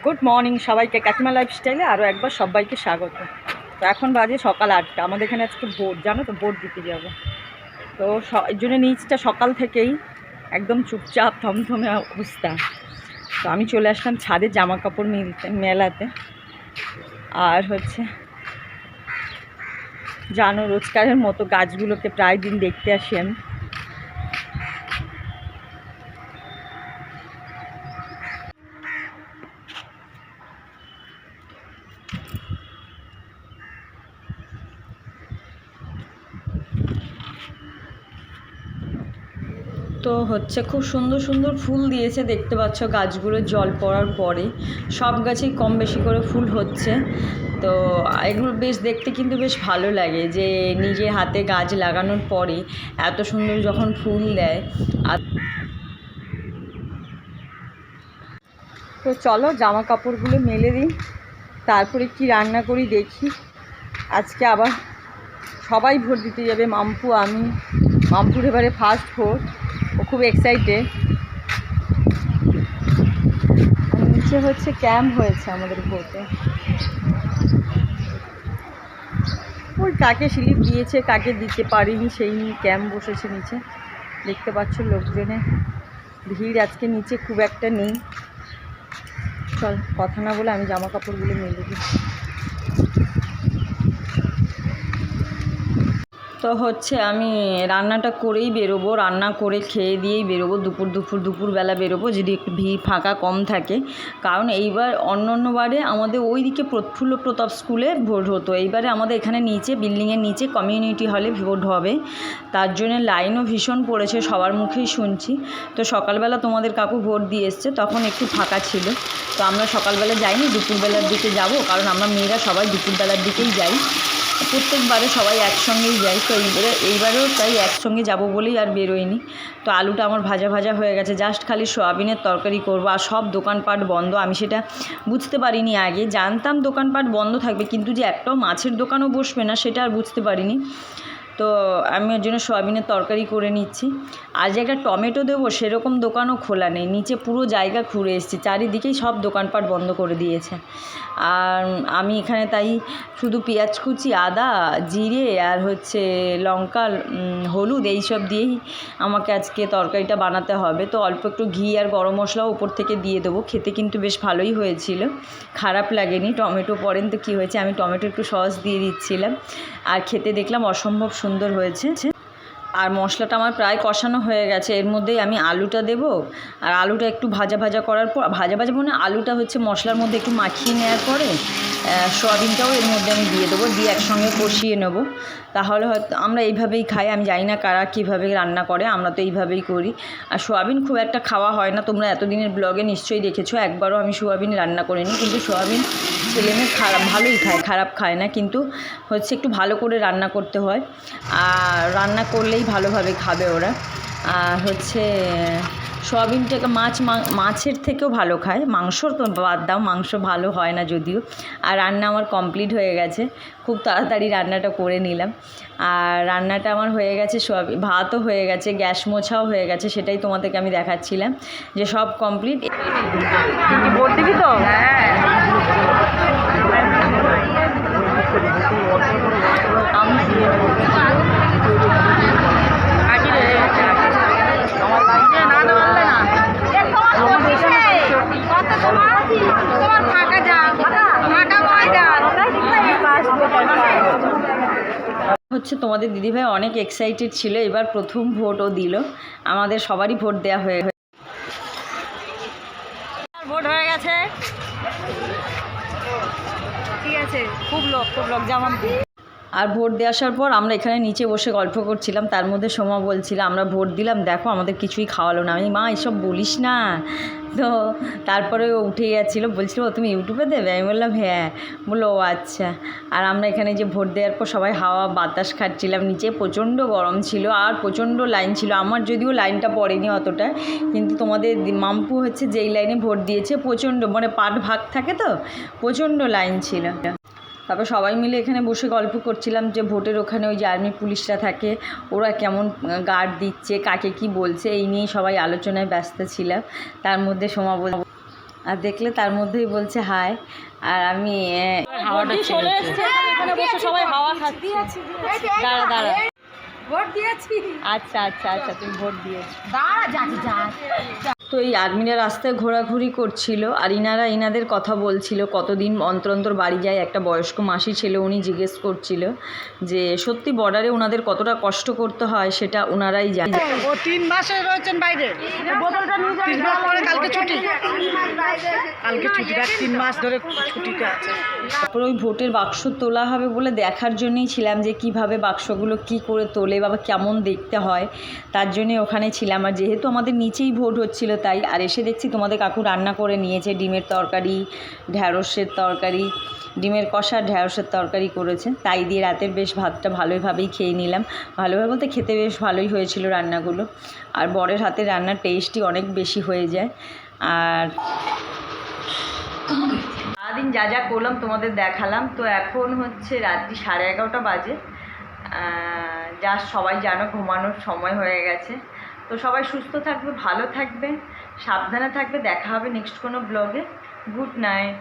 Good morning সবাইকে, কাকিমা লাইফস্টাইলে আরও একবার সবাইকে স্বাগত। তো এখন বাজে সকাল 8টা। আমাদের এখানে আজকে ভোট, জানো তো, ভোট দিতে যাব। তো এই জন্য নিচটা সকাল থেকেই একদম চুপচাপ থমথমে অবস্থা। তো আমি চলে আসলাম ছাদে জামা কাপড় মেলাতে। আর জানো, রোজকারের মতো গাছগুলোকে প্রায় দিন দেখতে আসি আমি। তো খুব সুন্দর সুন্দর ফুল দিয়েছে, দেখতে পাচ্ছ গাছগুলো জল পড়ার পরে সব গাছেই কম বেশি করে ফুল হচ্ছে। তো এগুলো বেশ দেখতে কিন্তু বেশ ভালো লাগে যে নিজে হাতে গাছ লাগানোর পরে এত সুন্দর যখন ফুল দেয়। আর তো চলো জামা কাপড়গুলো মেলে দিই, তারপরে কি রান্না করি দেখি। আজকে আবার সবাই ভোট দিতে যাবে, মাম্পু, আমি। মাম্পুর এবারে ফার্স্ট ভোট, ও খুব এক্সাইটেড। নিচে ক্যাম্প হয়েছে আমাদের ভোটে। ওই কাকে স্লিপ দিয়েছে কাকে দিতে পারিনি সেই নিয়ে ক্যাম্প বসেছে নিচে। দেখতে পাচ্ছ লোকজনের ভিড় আজকে নিচে খুব একটা নেই। চল কথা না বলে আমি জামা কাপড়গুলো মেলে দিই। তো আমি রান্নাটা করেই বেরোবো, রান্না করে খেয়ে দিয়েই বেরোবো। দুপুরবেলা বেরোবো যদি একটু ভিড় ফাঁকা কম থাকে। কারণ এইবার অন্য বারে আমাদের ওই দিকে প্রফুল্ল প্রতাপ স্কুলে ভোট হতো, এইবারে আমাদের এখানে নিচে বিল্ডিংয়ের নিচে কমিউনিটি হলে ভোট হবে। তার জন্য লাইনও ভীষণ পড়েছে, সবার মুখেই শুনছি। তো সকালবেলা তোমাদের কাকু ভোট দিয়ে এসছে, তখন একটু ফাঁকা ছিল। তো আমরা সকালবেলা যাইনি, দুপুরবেলার দিকে যাব, কারণ আমরা মেয়েরা সবাই দুপুরবেলার দিকেই যাই। প্রত্যেকবারে সবাই একসঙ্গেই যাই। তো এইবারেও তাই একসঙ্গে যাব বলেই আর বেরোয়নি। তো আলুটা আমার ভাজা হয়ে গেছে, জাস্ট খালি সয়াবিনের তরকারি করবো। আর সব দোকানপাট বন্ধ, আমি সেটা বুঝতে পারিনি আগে। জানতাম দোকানপাট বন্ধ থাকবে, কিন্তু যে একটাও মাছের দোকানও বসবে না সেটা আর বুঝতে পারিনি। তো আমি ওর জন্য সয়াবিনের তরকারি করে নিচ্ছি। আর যে একটা টমেটো দেবো সেরকম দোকানও খোলা নেই, নিচে পুরো জায়গা ঘুরে এসেছি, চারিদিকেই সব দোকানপাট বন্ধ করে দিয়েছে। আর আমি এখানে তাই শুধু পেঁয়াজ কুচি, আদা, জিরে আর লঙ্কা, হলুদ এইসব দিয়েই আমাকে আজকে তরকারিটা বানাতে হবে। তো অল্প একটু ঘি আর গরম মশলাও উপর থেকে দিয়ে দেবো। খেতে কিন্তু বেশ ভালোই হয়েছিল, খারাপ লাগেনি। টমেটো পড়েন তো কী হয়েছে, আমি টমেটো একটু সস দিয়ে দিচ্ছিলাম, আর খেতে দেখলাম অসম্ভব সুন্দর হয়েছে। আর মশলাটা আমার প্রায় কষানো হয়ে গেছে, এর মধ্যেই আমি আলুটা দেব। আর আলুটা একটু ভাজা করার পর, ভাজা মানে আলুটা মশলার মধ্যে একটু মাখিয়ে নেওয়ার পরে সয়াবিনটাও এর মধ্যে আমি দিয়ে দেবো, দিয়ে একসঙ্গে কষিয়ে নেব। তাহলে হয়তো আমরা এইভাবেই খাই, আমি জানি না কারা কীভাবে রান্না করে, আমরা তো এইভাবেই করি। আর সোয়াবিন খুব একটা খাওয়া হয় না, তোমরা এতদিনের ব্লগে নিশ্চয়ই দেখেছো। একবারও আমি সোয়াবিন রান্না করিনি, কিন্তু সোয়াবিন ছেলেমেয়ে ভালোই খায়, খারাপ খায় না। কিন্তু একটু ভালো করে রান্না করতে হয়, আর রান্না করলেই ভালোভাবে খাবে ওরা। আর সয়াবিনটাকে মাছের থেকেও ভালো খায়, মাংসর তো বাদ দাও, মাংস ভালো হয় না যদিও। আর রান্না আমার কমপ্লিট হয়ে গেছে, খুব তাড়াতাড়ি রান্নাটা করে নিলাম। আর রান্নাটা আমার হয়ে গেছে, ভাতও হয়ে গেছে, গ্যাস মোছাও হয়ে গেছে, সেটাই তোমাদেরকে আমি দেখাচ্ছিলাম যে সব কমপ্লিট। ভোট দিবি তো? হ্যাঁ। তোমাদের দিদিভাই অনেক এক্সাইটেড ছিল, এবার প্রথম ভোটও দিল। আমাদের সবারই ভোট দেওয়া হয়ে ভোট হয়ে গেছে। ঠিক আছে, খুব লোক যেমন। আর ভোট দিয়ে আসার পর আমরা এখানে নিচে বসে গল্প করছিলাম, তার মধ্যে সোমা বলছিল আমরা ভোট দিলাম, দেখো আমাদের কিছুই খাওয়ালো না। আমি, মা এসব বলিস না। তো তারপরে ও উঠে গেছিলো, বলছিল ও তুমি ইউটিউবে দেবে? আমি বললাম হ্যাঁ। বললো ও আচ্ছা। আর আমরা এখানে যে ভোট দেওয়ার পর সবাই হাওয়া বাতাস খাচ্ছিলাম, নিচে প্রচণ্ড গরম ছিল আর প্রচণ্ড লাইন ছিল। আমার যদিও লাইনটা পড়েনি অতটা, কিন্তু তোমাদের মাম্পু যেই লাইনে ভোট দিয়েছে প্রচণ্ড, পার্ট ভাগ থাকে তো, প্রচণ্ড লাইন ছিল। তারপর সবাই মিলে এখানে বসে গল্প করছিলাম যে ভোটের ওখানে ওই যে আর্মি পুলিশরা থাকে, ওরা কেমন গার্ড দিচ্ছে, কাকে কি বলছে, এই নিয়েই সবাই আলোচনায় ব্যস্ত ছিলাম। তার মধ্যে সোমা বল, আর দেখলে তার মধ্যেই বলছে হাই। আর আমি হাওয়াটা চলে এসছে, এখানে বসে সবাই হাওয়া খাচ্ছি। দাঁড়া দাঁড়া, ভোট দিয়েছি। আচ্ছা আচ্ছা আচ্ছা, তুমি ভোট দিয়েছো। দাঁড়া যাচ্ছি যা। তো এই আর্মিরা রাস্তায় ঘোরাঘুরি করছিল, আর ইনাদের কথা বলছিল কতদিন অন্তর অন্তর বাড়ি যায়। একটা বয়স্ক মাসি ছিল, উনি জিজ্ঞেস করছিল যে সত্যি বর্ডারে ওনাদের কতটা কষ্ট করতে হয় সেটা ওনারাই জানে। ও 3 মাসে রয়েছেন বাইরে, বোতলটা নিয়ে যান। 3 মাস পরে কালকে ছুটি, কালকে ছুটি, 3 মাস ধরে ছুটিতে আছে। তারপর ওই ভোটের বাক্স তোলা হবে বলে দেখার জন্যই ছিলাম যে কিভাবে বাক্সগুলো কি করে তোলে বা কেমন দেখতে হয়, তার জন্যে ওখানে ছিলাম। আর যেহেতু আমাদের নিচেই ভোট হচ্ছিল তাই। আর এসে দেখছি তোমাদের কাকু রান্না করে নিয়েছে, ডিমের তরকারি, ঢ্যাঁড়সের তরকারি, ডিমের কষা, ঢ্যাঁড়সের তরকারি করেছে। তাই দিয়ে রাতের বেশ ভাতটা ভালোভাবেই খেয়ে নিলাম। ভালোভাবে বলতে খেতে বেশ ভালোই হয়েছিল রান্নাগুলো। আর বরের হাতের রান্নার টেস্টই অনেক বেশি হয়ে যায়। আর সারাদিন যা যা করলাম তোমাদের দেখালাম। তো এখন হচ্ছে রাত্রি 11:30 বাজে। যা সবাই জানো ঘুমানোর সময় হয়ে গেছে। তো সবাই সুস্থ থাকবে, ভালো থাকবে, সাবধানে থাকবে। দেখা হবে নেক্সট কোনো ব্লগে। Good night.